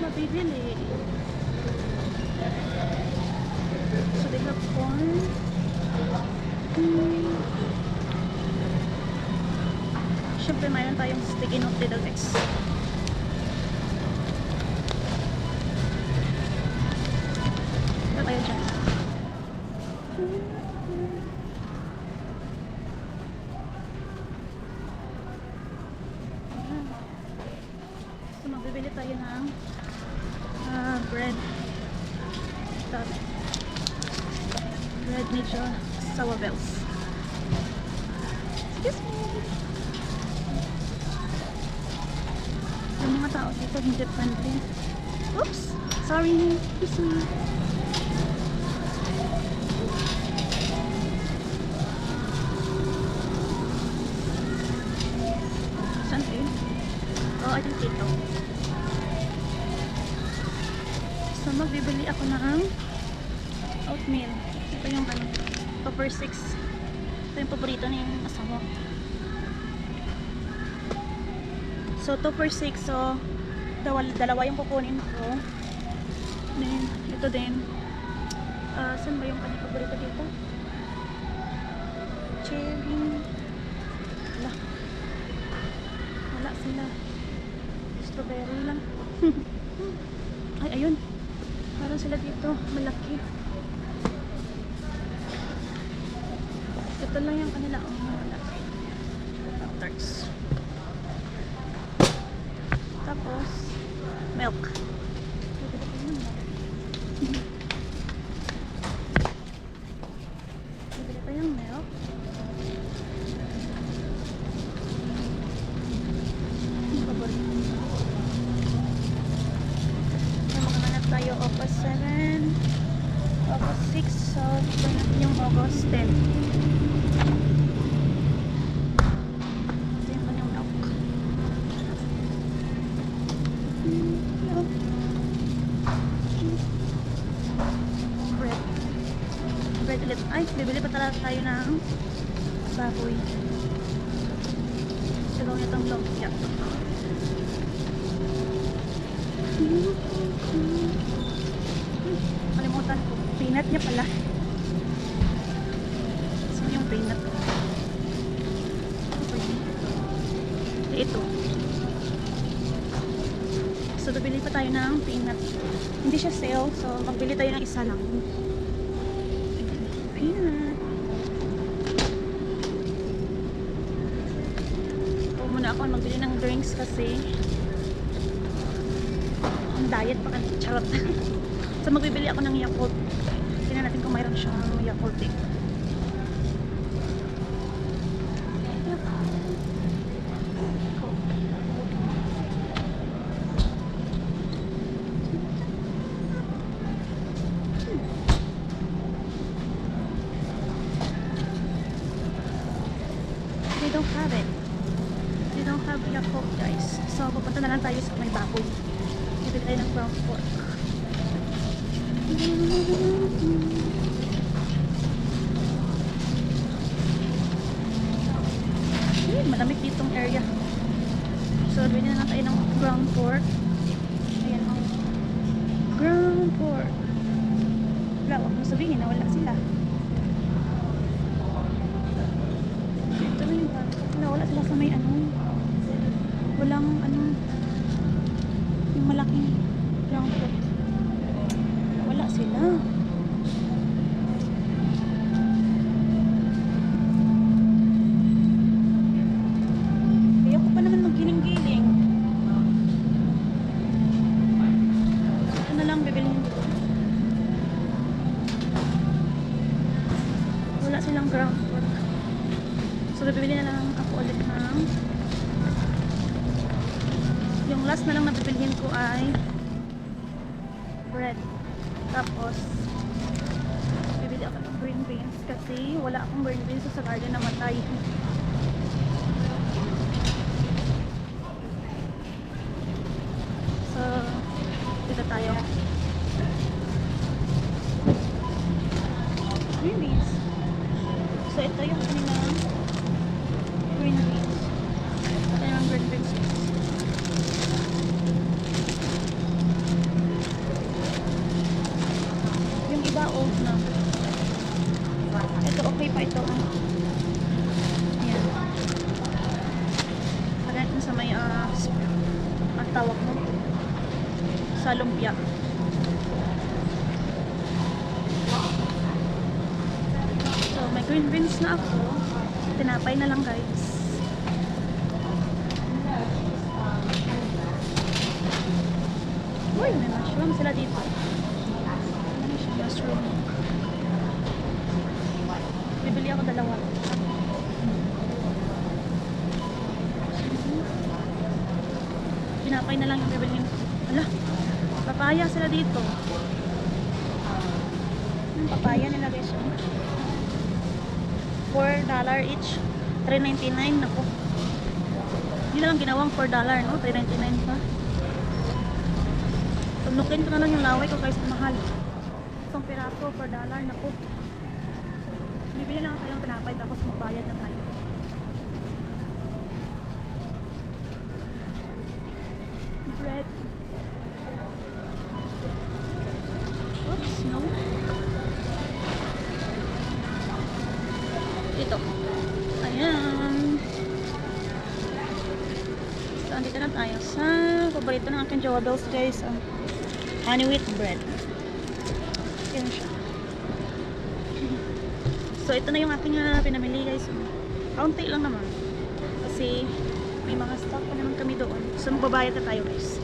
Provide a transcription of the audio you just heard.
mabibili. So they have corn. Siyempre mayroon tayong sticky note little mix. Ito tayo dyan. So magbibili tayo ng bread. Ito. Bread medyo sour bells. Excuse me. Yung mga tao dito hindi friendly. Oops! Sorry. Excuse me. Saan kayo? Oh, I think ito. So magbibili ako ng oatmeal. Ito yung ano, Topper 6. Ito yung paborito na yung asawa. So Topper 6, so dalawa yung kukunin ko. Then ito din. Saan ba yung kanyang paborito dito? Cherry. Wala sila. Strawberry lang. Ay, ayun. Parang sila dito. Malaki. Ito lang yung kanila. Oh, malaki. Tarts. Tapos, milk. Bibili pa yung milk. Tayo August 7, August 6, so ito natin yung August 10. Ito yung kanyang milk. Bread ulit. Ay, bibili pa talaga tayo ng baboy. Sigaw niya itong lumpia. Kalimutan ko. Peanut niya pala. Saan yung peanut? Ito. So, bibili pa tayo ng peanut. Hindi siya sale. So, magbili tayo ng isa lang. Peanut. O, muna ako magbili ng drinks kasi diet pa kanina. Charot. So magbibili ako ng Yakult. Tingnan natin kung mayroon siyang Yakult eh. They don't have it. They don't have Yakult, guys. So pupunta na lang tayo sa may baboy. Bibili tayo ng ground pork. Malamig ditong area. So bibili na lang tayo ng ground pork. Ayan o. Ground pork. Wala, huwag mo sabihin na wala sila. Ito na yung parang wala sila sa may ano. Walang ano, yung malaking ground pork. Wala sila. Kaya ko pa naman maggiling-giling. Ito na lang bibilihin ko. Wala silang ground pork. So bibili na lang ako ulit ng yung last na lang na bibilihin ko ay bread. Tapos bibili ako ng green beans kasi wala akong green beans sa garden na matay. So dito tayo. Green beans. So ito yung kanilang green beans. Ito yung green beans. sa may ang tawag mo sa lumpia. So may green beans na ako. Tinapay na lang guys. Uy, may mushroom sila dito. Ano siya, mushroom. Bibili ako dalawa. Tinapay na lang yung bibilhin ko. Ala, papaya sila dito. Yung papaya nila guys. $4 each. $3.99 na po. Hindi na lang ginawang $4, no? $3.99 pa. Tunukin ko na lang yung laway ko guys, mahal. Itong piraso, $4 na po. Bibili lang tayong tinapay tapos magbayad na tayo. Bread. Oops, no. Dito. Ayan. So, andito na tayo sa paborito ng aking Jowa Bells guys. Honey wheat bread. Yan siya. So, ito na yung aking pinamili guys. Kaunti lang naman. Kasi may mga stock pa naman kami doon. So, magbabayad na tayo guys.